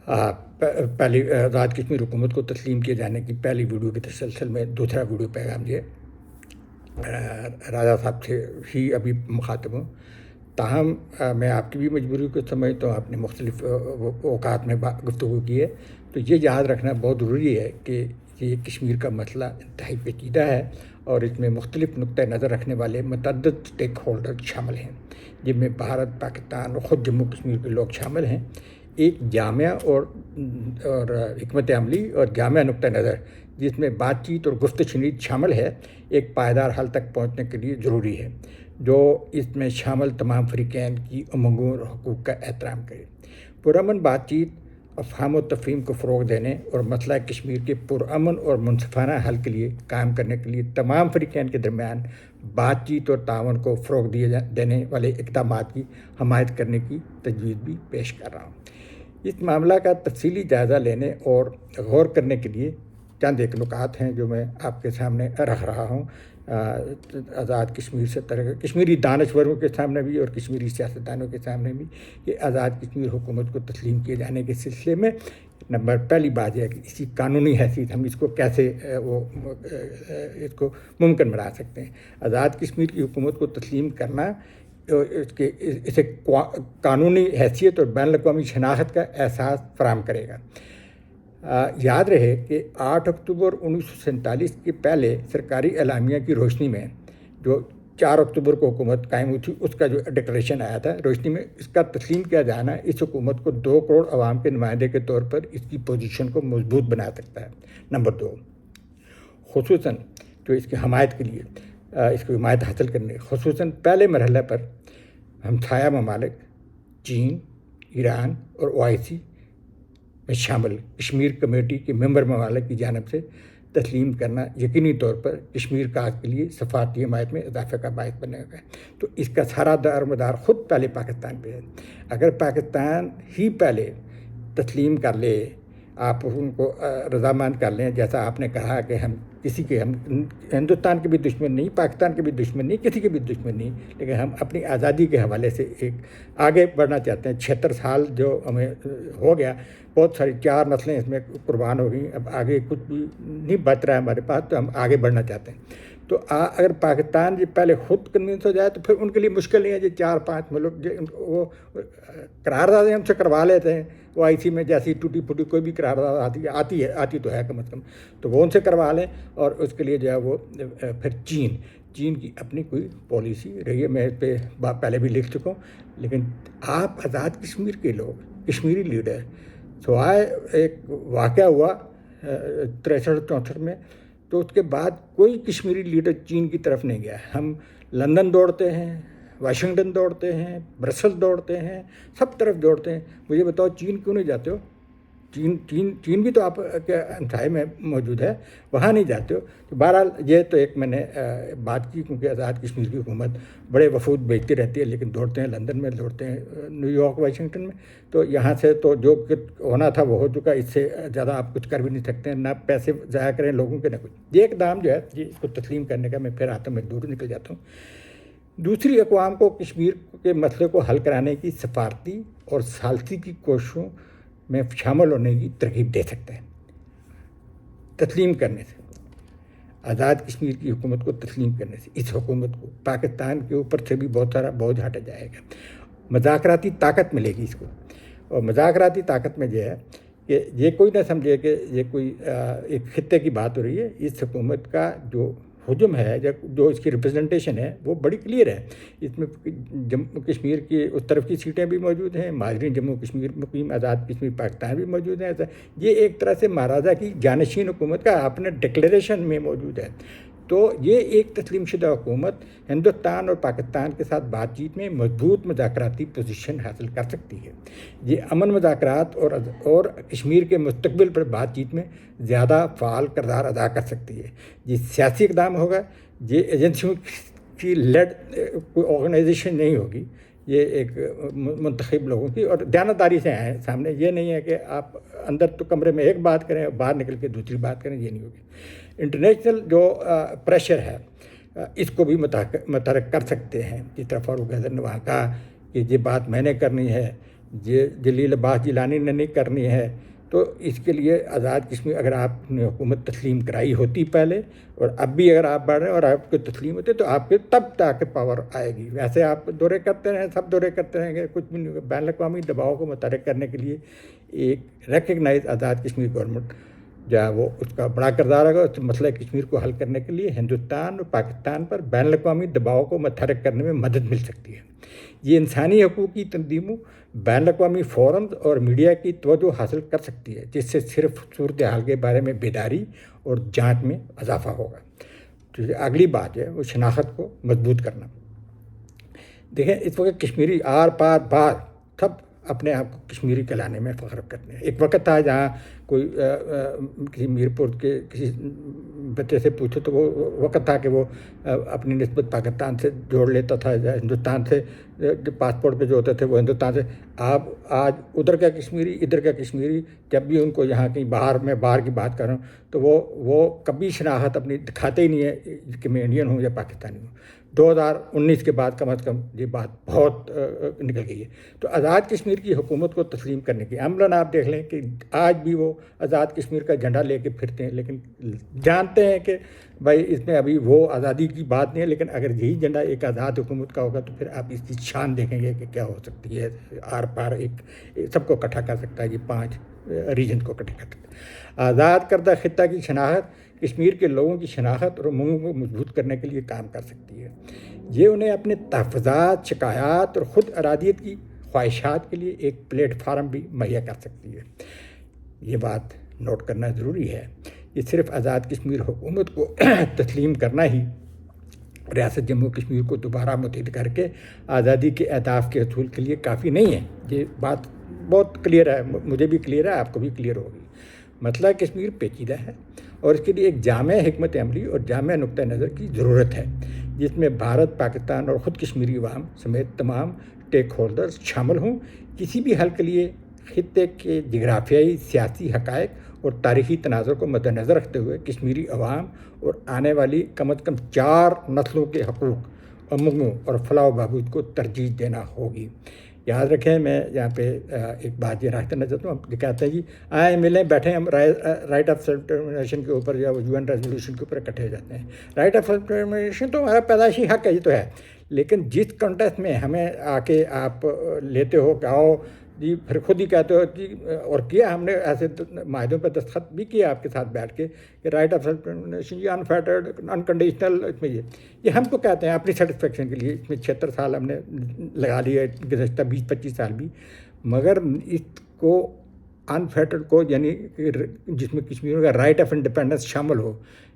پہلی آزاد کشمیر حکومت کو تسلیم کیے جانے کی پہلی ویڈیو کے تسلسل میں دوسرا ویڈیو پیغام یہ راجہ صاحب سے ہی ابھی مخاطب ہوں. تاہم میں آپ کی بھی مجبوری کو سمجھتا ہوں، آپ نے مختلف اوقات میں گفتگو کی ہے، تو یہ یاد رکھنا بہت ضروری ہے کہ یہ کشمیر کا مسئلہ انتہائی پیچیدہ ہے اور اس میں مختلف نقطۂ نظر رکھنے والے متعدد اسٹیک ہولڈر شامل ہیں، جن میں بھارت، پاکستان اور خود جموں کشمیر کے لوگ شامل ہیں. ایک جامع اور حکمت عملی اور جامع نقطۂ نظر جس میں بات چیت اور گفت و شنید شامل ہے، ایک پائیدار حل تک پہنچنے کے لیے ضروری ہے، جو اس میں شامل تمام فریقین کی امنگوں اور حقوق کا احترام کرے. پرامن بات چیت، افہام و تفہیم کو فروغ دینے اور مسئلہ کشمیر کے پرامن اور منصفانہ حل کے لیے قائم کرنے کے لیے تمام فریقین کے درمیان بات چیت اور تعاون کو فروغ دینے والے اقدامات کی حمایت کرنے کی تجویز بھی پیش کر رہا ہوں. اس معاملہ کا تفصیلی جائزہ لینے اور غور کرنے کے لیے چند ایک نکات ہیں جو میں آپ کے سامنے رکھ رہا ہوں، آزاد کشمیر سے کشمیری دانشوروں کے سامنے بھی اور کشمیری سیاستدانوں کے سامنے بھی، کہ آزاد کشمیر حکومت کو تسلیم کیے جانے کے سلسلے میں پہلی بات یہ ہے کہ اسی قانونی حیثیت ہم اس کو کیسے اس کو ممکن بنا سکتے ہیں. آزاد کشمیر کی حکومت کو تسلیم کرنا اسے قانونی حیثیت اور بین الاقوامی شناخت کا احساس فراہم کرے گا. یاد رہے کہ 8 اکتوبر 1947 کے پہلے سرکاری اعلامیہ کی روشنی میں جو 4 اکتوبر کو حکومت قائم ہوئی تھی، اس کا جو ڈکلیریشن آیا تھا، روشنی میں اس کا تسلیم کیا جانا اس حکومت کو 2 کروڑ عوام کے نمائندے کے طور پر اس کی پوزیشن کو مضبوط بنا سکتا ہے. نمبر 2، خصوصاً جو اس کی حمایت کے لیے اس کی حمایت حاصل کرنے، خصوصاً پہلے مرحلے پر ہمسایہ ممالک چین، ایران اور OIC میں شامل کشمیر کمیٹی کے ممبر ممالک کی جانب سے تسلیم کرنا یقینی طور پر کشمیر کا کے لیے سفارتی حمایت میں اضافے کا باعث بنے گا. تو اس کا سارا دار مدار خود پہلے پاکستان پہ ہے. اگر پاکستان ہی پہلے تسلیم کر لے، آپ ان کو رضامند کر لیں، جیسا آپ نے کہا کہ ہم ہندوستان کے بھی دشمن نہیں، پاکستان کے بھی دشمن نہیں، کسی کے بھی دشمن نہیں، لیکن ہم اپنی آزادی کے حوالے سے ایک آگے بڑھنا چاہتے ہیں. 76 سال جو ہمیں ہو گیا، بہت ساری 4 نسلیں اس میں قربان ہو گئیں، اب آگے کچھ بھی نہیں بچ رہا ہے ہمارے پاس، تو ہم آگے بڑھنا چاہتے ہیں. تو اگر پاکستان پہلے خود کنونس ہو جائے تو پھر ان کے لیے مشکل نہیں ہے. جو 4-5 ملک وہ قراردادیں ہم سے کروا لیتے ہیں، OIC میں جیسی ٹوٹی پھوٹی کوئی بھی قرارداد آتی تو ہے کم از کم، تو وہ ان سے کروا لیں. اور اس کے لیے جو ہے وہ پھر چین کی اپنی کوئی پالیسی رہی ہے، میں اس پہ پہلے بھی لکھ چکا ہوں. لیکن آپ آزاد کشمیر کے لوگ، کشمیری لیڈر، سوائے ایک واقعہ ہوا 63-64 میں، تو اس کے بعد کوئی کشمیری لیڈر چین کی طرف نہیں گیا. ہم لندن دوڑتے ہیں، واشنگٹن دوڑتے ہیں، برسل دوڑتے ہیں، سب طرف دوڑتے ہیں. مجھے بتاؤ چین کیوں نہیں جاتے ہو؟ چین بھی تو آپ کے ہمسائے میں موجود ہے، وہاں نہیں جاتے ہو. تو بہرحال یہ تو ایک میں نے بات کی، کیونکہ آزاد کشمیر کی حکومت بڑے وفود بھیجتی رہتی ہے، لیکن دوڑتے ہیں لندن میں، دوڑتے ہیں نیو یارک، واشنگٹن میں. تو یہاں سے تو جو ہونا تھا وہ ہو چکا، اس سے زیادہ آپ کچھ کر بھی نہیں سکتے ہیں، نہ پیسے ضائع کریں لوگوں کے، نہ کچھ. یہ اقدام جو ہے اس کو تسلیم کرنے کا، میں پھر آتا ہوں، میں دور نکل جاتا ہوں. دوسری اقوام کو کشمیر کے مسئلے کو حل کرانے کی سفارتی اور ثالثی کی کوششوں میں شامل ہونے کی ترغیب دے سکتے ہیں. تسلیم کرنے سے، آزاد کشمیر کی حکومت کو تسلیم کرنے سے اس حکومت کو پاکستان کے اوپر سے بھی بہت سارا بوجھ ہٹا جائے گا، مذاکراتی طاقت ملے گی اس کو. اور مذاکراتی طاقت میں جو ہے کہ یہ کوئی نہ سمجھے کہ یہ کوئی ایک خطے کی بات ہو رہی ہے. اس حکومت کا جو حجم ہے، جو اس کی ریپرزنٹیشن ہے، وہ بڑی کلیئر ہے. اس میں جموں کشمیر کی اس طرف کی سیٹیں بھی موجود ہیں، مہاجرین جموں کشمیر مقیم آزاد کشمیر پاکستان بھی موجود ہیں. یہ ایک طرح سے مہاراجہ کی جانشین حکومت کا اپنے ڈکلیریشن میں موجود ہے. تو یہ ایک تسلیم شدہ حکومت ہندوستان اور پاکستان کے ساتھ بات چیت میں مضبوط مذاکراتی پوزیشن حاصل کر سکتی ہے. یہ امن مذاکرات اور کشمیر کے مستقبل پر بات چیت میں زیادہ فعال کردار ادا کر سکتی ہے. یہ سیاسی اقدام ہوگا، یہ ایجنسیوں کی لیڈ کوئی آرگنائزیشن نہیں ہوگی، یہ ایک منتخب لوگوں کی، اور دیانتداری سے آئے ہیں سامنے. یہ نہیں ہے کہ آپ اندر تو کمرے میں ایک بات کریں اور باہر نکل کے دوسری بات کریں، یہ نہیں ہوگی. انٹرنیشنل جو پریشر ہے اس کو بھی متحرک کر سکتے ہیں. جس طرح فاروق اعظم نے وہاں کہا کہ یہ بات میں نے کرنی ہے، یہ جلیل عباس جیلانی نے نہیں کرنی ہے، تو اس کے لیے آزاد کشمیر اگر آپ نے حکومت تسلیم کرائی ہوتی پہلے، اور اب بھی اگر آپ بڑھ رہے ہیں اور آپ کو تسلیم ہوتے تو آپ کے تب جا کے پاور آئے گی۔ ویسے آپ دورے کرتے رہیں، سب دورے کرتے رہیں گے، کچھ بھی نہیں ہوگا۔ بین الاقوامی دباؤ کو متحرک کرنے کے لیے ایک ریکگنائز آزاد کشمیر گورنمنٹ جو ہے وہ اس کا بڑا کردار ہوگا۔ اس مسئلہ کشمیر کو حل کرنے کے لیے ہندوستان اور پاکستان پر بین الاقوامی دباؤ کو متحرک کرنے میں مدد مل سکتی ہے۔ یہ انسانی حقوق کی تنظیموں، بین الاقوامی فورمز اور میڈیا کی توجہ حاصل کر سکتی ہے، جس سے صرف صورتحال کے بارے میں بیداری اور جانچ میں اضافہ ہوگا۔ تو اگلی بات ہے وہ شناخت کو مضبوط کرنا۔ دیکھیں اس وقت کشمیری آر پار بار سب اپنے آپ کو کشمیری کہلانے میں فخر کرتے ہیں۔ ایک وقت تھا جہاں کوئی کسی میرپور کے کسی بچے سے پوچھو تو وہ وقت تھا کہ وہ اپنی نسبت پاکستان سے جوڑ لیتا تھا، ہندوستان سے پاسپورٹ پہ جو ہوتے تھے وہ ہندوستان سے۔ آپ آج ادھر کا کشمیری ادھر کا کشمیری، جب بھی ان کو یہاں کہیں باہر، میں باہر کی بات کر رہا ہوں، تو وہ کبھی شناخت اپنی دکھاتے ہی نہیں ہے کہ میں انڈین ہوں یا پاکستانی ہوں۔ 2019 کے بعد کم از کم یہ بات بہت نکل گئی ہے۔ تو آزاد کشمیر کی حکومت کو تسلیم کرنے کی عملاً آپ دیکھ لیں کہ آج بھی وہ آزاد کشمیر کا جھنڈا لے کے پھرتے ہیں، لیکن جانتے ہیں کہ بھائی اس میں ابھی وہ آزادی کی بات نہیں ہے، لیکن اگر یہی جھنڈا ایک آزاد حکومت کا ہوگا تو پھر آپ اس کی شان دیکھیں گے کہ کیا ہو سکتی ہے۔ آر پار ایک سب کو اکٹھا کر سکتا ہے، یہ 5 ریجن کو اکٹھا کر سکتا ہے۔ آزاد کردہ خطہ کی شناخت کشمیر کے لوگوں کی شناخت اور امنگوں کو مضبوط کرنے کے لیے کام کر سکتی ہے۔ یہ انہیں اپنے تحفظات، شکایات اور خود ارادیت کی خواہشات کے لیے ایک پلیٹ فارم بھی مہیا کر سکتی ہے۔ یہ بات نوٹ کرنا ضروری ہے۔ یہ صرف آزاد کشمیر حکومت کو تسلیم کرنا ہی ریاست جموں کشمیر کو دوبارہ متحد کر کے آزادی کے اہداف کے حصول کے لیے کافی نہیں ہے۔ یہ بات بہت کلیئر ہے، مجھے بھی کلیئر ہے، آپ کو بھی کلیئر ہوگی۔ مسئلہ کشمیر پیچیدہ ہے اور اس کے لیے ایک جامع حکمت عملی اور جامع نقطہ نظر کی ضرورت ہے، جس میں بھارت، پاکستان اور خود کشمیری عوام سمیت تمام اسٹیک ہولڈرز شامل ہوں۔ کسی بھی حل کے لیے خطے کے جغرافیائی، سیاسی حقائق اور تاریخی تناظر کو مد نظر رکھتے ہوئے کشمیری عوام اور آنے والی کم از کم 4 نسلوں کے حقوق، امنگوں اور فلاح و بہبود کو ترجیح دینا ہوگی۔ یاد رکھیں، میں یہاں پہ ایک بات یہ رکھنا چاہتا ہوں، ہم کہتے ہیں جی آئیں ملیں بیٹھیں، ہم رائٹ آف سیلف ڈٹرمنیشن کے اوپر یا یو این ریزولوشن کے اوپر اکٹھے ہو جاتے ہیں۔ رائٹ آف سیلف ڈٹرمنیشن تو ہمارا پیدائشی حق ہے، یہ تو ہے، لیکن جس کنٹیکسٹ میں ہمیں آ کے آپ لیتے ہو کہ آؤ جی، پھر خود ہی کہتے ہو جی، اور کیا ہم نے ایسے معاہدوں پہ دستخط بھی کیا آپ کے ساتھ بیٹھ کے کہ رائٹ آف سیلف ڈٹرمنیشن یہ انفیٹرڈ انکنڈیشنل، اس میں یہ ہم کو کہتے ہیں اپنی سیٹسفیکشن کے لیے۔ اس میں 76 سال ہم نے لگا لیا ہے، گزشتہ 20-25 سال بھی، مگر اس کو انفیٹرڈ کو، یعنی جس میں کشمیریوں کا رائٹ آف انڈیپینڈنس شامل ہو،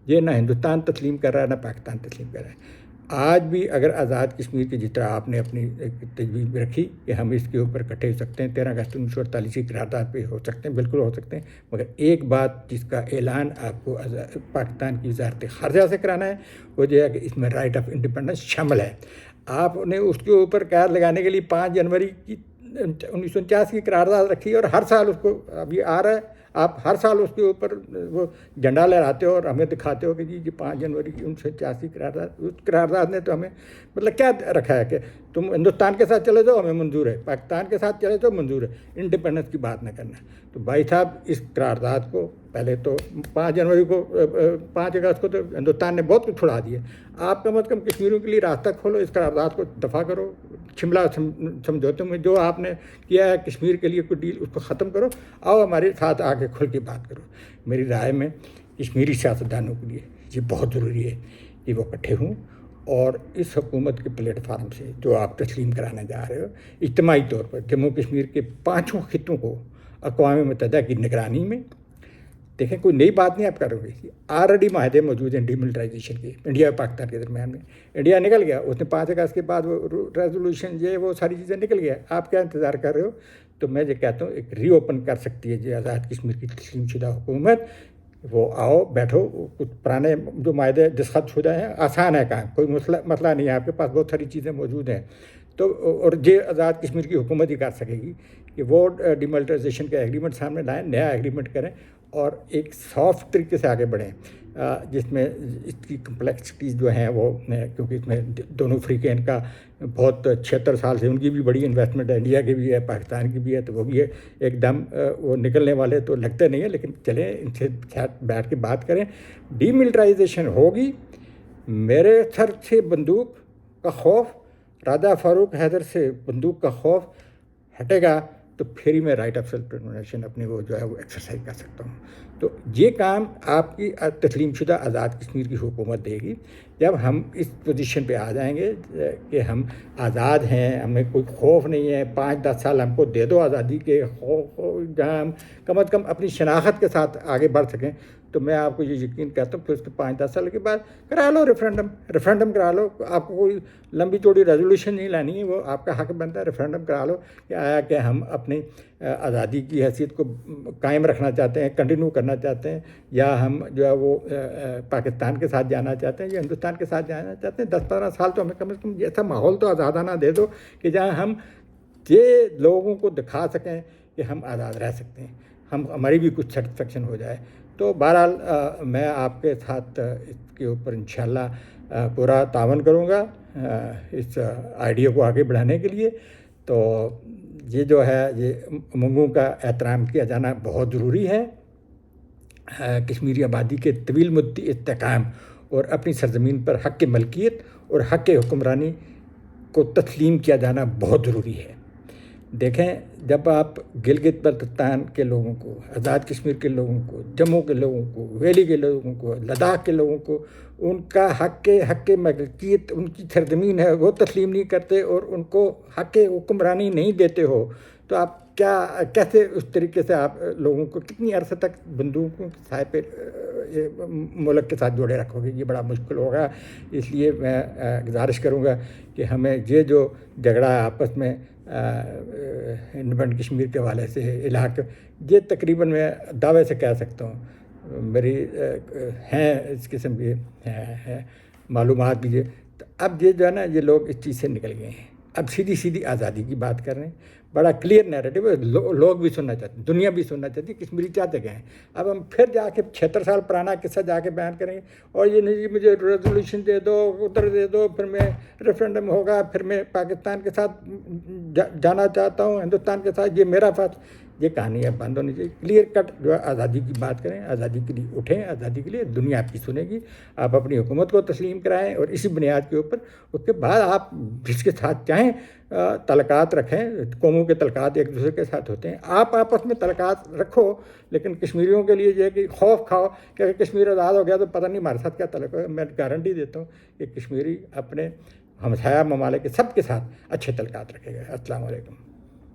یہ نہ ہندوستان تسلیم کر رہا ہے نہ پاکستان تسلیم کر رہا ہے۔ آج بھی اگر آزاد کشمیر کی جس طرح آپ نے اپنی ایک تجویز رکھی کہ ہم اس کے اوپر اکٹھے ہو سکتے ہیں، 13 اگست 1948 کی قرارداد پہ ہو سکتے ہیں، بالکل ہو سکتے ہیں، مگر ایک بات جس کا اعلان آپ کو پاکستان کی وزارت خارجہ سے کرانا ہے، وہ یہ ہے کہ اس میں رائٹ آف انڈیپینڈنس شامل ہے۔ آپ نے اس کے اوپر قید لگانے کے لیے 5 جنوری کی 1949 کی قرارداد رکھی اور ہر سال اس کو، ابھی آ رہا ہے، آپ ہر سال اس کے اوپر وہ جھنڈا لہراتے ہو اور ہمیں دکھاتے ہو کہ جی 5 جنوری کی 1949 کی قرارداد، اس قرارداد نے تو ہمیں مطلب کیا رکھا ہے کہ تم ہندوستان کے ساتھ چلے جاؤ ہمیں منظور ہے، پاکستان کے ساتھ چلے جاؤ منظور ہے، انڈیپینڈنس کی بات نہ کرنا۔ تو بھائی صاحب اس قرارداد کو پہلے تو 5 جنوری کو، 5 اگست کو تو ہندوستان نے بہت کچھ چھڑا دیا، آپ کم از کم کشمیریوں کے لیے راستہ کھولو، اس قرارداد کو دفاع کرو، شملہ سمجھوتے میں جو آپ نے کیا ہے کشمیر کے لیے کوئی ڈیل، اس کو ختم کرو، آؤ ہمارے ساتھ آ کے کھل کے بات کرو۔ میری رائے میں کشمیری سیاستدانوں کے لیے یہ بہت ضروری ہے کہ وہ اکٹھے ہوں اور اس حکومت کے پلیٹ فارم سے جو آپ تسلیم کرانے جا رہے ہو، اجتماعی طور پر جموں کشمیر کے 5 خطوں کو اقوام متحدہ کی نگرانی میں، دیکھیں کوئی نئی بات نہیں آپ کرو گے، آلریڈی معاہدے موجود ہیں ڈی ملٹرائزیشن کے انڈیا اور پاکستان کے درمیان میں، انڈیا نکل گیا، اس نے 5 اگست کے بعد وہ ریزولوشن یہ وہ ساری چیزیں نکل گیا، آپ کیا انتظار کر رہے ہو؟ تو میں یہ کہتا ہوں ایک ری اوپن کر سکتی ہے جو آزاد کشمیر کی تسلیم شدہ حکومت، وہ آؤ بیٹھو، کچھ پرانے جو معاہدے دستخط شدہ ہیں، آسان ہے کام، کوئی مسئلہ نہیں ہے، آپ کے پاس بہت ساری چیزیں موجود ہیں، تو اور یہ آزاد کشمیر کی حکومت ہی کر سکے گی کہ وہ ڈی ملٹرائزیشن کا ایگریمنٹ سامنے لائیں، نیا ایگریمنٹ کریں اور ایک سافٹ طریقے سے آگے بڑھیں، جس میں اس کی کمپلیکسٹیز جو ہیں وہ، کیونکہ اس میں دونوں فریقین کا بہت 76 سال سے ان کی بھی بڑی انویسٹمنٹ ہے، انڈیا کی بھی ہے، پاکستان کی بھی ہے، تو وہ بھی ہے ایک دم وہ نکلنے والے تو لگتے نہیں ہیں، لیکن چلیں ان سے بیٹھ کے بات کریں۔ ڈی ملٹرائزیشن ہوگی، میرے سر سے بندوق کا خوف، راجہ فاروق حیدر سے بندوق کا خوف ہٹے گا تو پھر ہی میں رائٹ آف سیلف ڈٹرمنیشن اپنی وہ جو ہے وہ ایکسرسائز کر سکتا ہوں۔ تو یہ کام آپ کی تسلیم شدہ آزاد کشمیر کی حکومت دے گی جب ہم اس پوزیشن پہ آ جائیں گے کہ ہم آزاد ہیں، ہمیں کوئی خوف نہیں ہے، 5-10 سال ہم کو دے دو آزادی کے، جہاں ہم کم از کم اپنی شناخت کے ساتھ آگے بڑھ سکیں۔ تو میں آپ کو یہ یقین کہتا ہوں کہ اس کے 5-10 سال کے بعد کرا لو ریفرینڈم کرا لو، آپ کو کوئی لمبی چوڑی ریزولوشن نہیں لانی ہے، وہ آپ کا حق بنتا ہے، ریفرینڈم کرا لو کہ آیا کہ ہم اپنی آزادی کی حیثیت کو قائم رکھنا چاہتے ہیں، کنٹینیو کرنا چاہتے ہیں، یا ہم جو ہے وہ پاکستان کے ساتھ جانا چاہتے ہیں یا ہندوستان کے ساتھ جانا چاہتے ہیں۔ 10-15 سال تو ہمیں کم از کم ایسا ماحول تو آزادانہ دے دو کہ جہاں ہم یہ لوگوں کو دکھا سکیں کہ ہم آزاد رہ سکتے ہیں، ہماری بھی کچھ سیٹسفیکشن ہو جائے۔ تو بہرحال میں آپ کے ساتھ اس کے اوپر انشاءاللہ پورا تعاون کروں گا اس آئیڈیا کو آگے بڑھانے کے لیے۔ تو یہ جو ہے یہ امنگوں کا احترام کیا جانا بہت ضروری ہے۔ کشمیری آبادی کے طویل مدتی استحکام اور اپنی سرزمین پر حق ملکیت اور حق حکمرانی کو تسلیم کیا جانا بہت ضروری ہے۔ دیکھیں، جب آپ گلگت بلتستان کے لوگوں کو، آزاد کشمیر کے لوگوں کو، جموں کے لوگوں کو، ویلی کے لوگوں کو، لداخ کے لوگوں کو ان کا حق ملکیت، ان کی سرزمین ہے وہ تسلیم نہیں کرتے اور ان کو حق حکمرانی نہیں دیتے ہو، تو آپ کیسے اس طریقے سے آپ لوگوں کو کتنی عرصے تک بندوقوں کے سائے پہ ملک کے ساتھ جوڑے رکھو گے؟ یہ بڑا مشکل ہوگا۔ اس لیے میں گزارش کروں گا کہ ہمیں یہ جو جھگڑا ہے آپس میں انڈیپینڈنٹ کشمیر کے حوالے سے علاقے، یہ تقریباً میں دعوے سے کہہ سکتا ہوں، میری ہیں اس قسم کی معلومات بھی ہے۔ تو اب یہ جو ہے نا، یہ لوگ اس چیز سے نکل گئے ہیں، اب سیدھی آزادی کی بات کر رہے ہیں، بڑا کلیئر نیریٹو ہے، لوگ بھی سننا چاہتے ہیں، دنیا بھی سننا چاہتی ہے، کشمیری چاہتے گئے ہیں۔ اب ہم پھر جا کے 76 سال پرانا قصہ جا کے بیان کریں گے اور یہ نہیں جی مجھے ریزولوشن دے دو، ادھر دے دو، پھر میں ریفرینڈم ہوگا، پھر میں پاکستان کے ساتھ جانا چاہتا ہوں، ہندوستان کے ساتھ، یہ میرا فیصلہ۔ یہ کہانی اب بند ہونی چاہیے، کلیئر کٹ جو ہے آزادی کی بات کریں، آزادی کے لیے اٹھیں، آزادی کے لیے دنیا آپ کی سنے گی، آپ اپنی حکومت کو تسلیم کرائیں اور اسی بنیاد کے اوپر اس کے بعد آپ جس کے ساتھ چاہیں تعلقات رکھیں۔ قوموں کے تعلقات ایک دوسرے کے ساتھ ہوتے ہیں، آپ آپس میں تعلقات رکھو، لیکن کشمیریوں کے لیے یہ ہے کہ خوف کھاؤ کہ اگر کشمیر آزاد ہو گیا تو پتہ نہیں ہمارے ساتھ کیا تعلق ہے۔ میں گارنٹی دیتا ہوں کہ کشمیری اپنے ہمسایہ ممالک کے سب کے ساتھ اچھے تعلقات رکھے گا۔ السلام علیکم۔